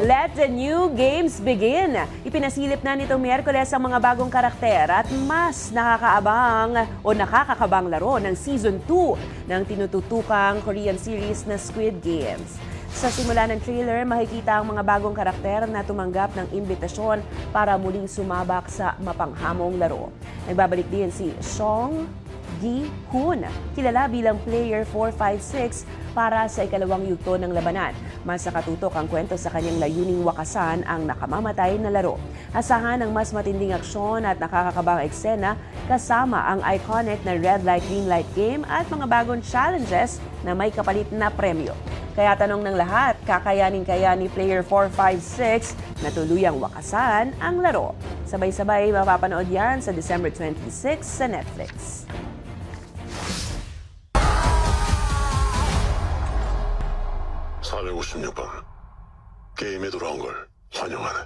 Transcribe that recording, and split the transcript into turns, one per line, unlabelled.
Let the new games begin! Ipinasilip na nitong Miyerkules ang mga bagong karakter at mas nakakakabang laro ng Season 2 ng tinututukang Korean series na Squid Games. Sa simula ng trailer, makikita ang mga bagong karakter na tumanggap ng imbitasyon para muling sumabak sa mapanghamong laro. Nagbabalik din si Song Gi-hoon, kilala bilang Player 456 para sa ikalawang yugto ng labanan. Mas nakatutok ang kwento sa kanyang layuning wakasan ang nakamamatay na laro. Asahan ang mas matinding aksyon at nakakakabang eksena kasama ang iconic na red light, green light game at mga bagong challenges na may kapalit na premyo. Kaya tanong ng lahat, kakayanin kaya ni Player 456 na tuluyang wakasan ang laro? Sabay-sabay mapapanood yan sa December 26 sa Netflix.
(456번) 게임에 돌아온 걸 환영하네.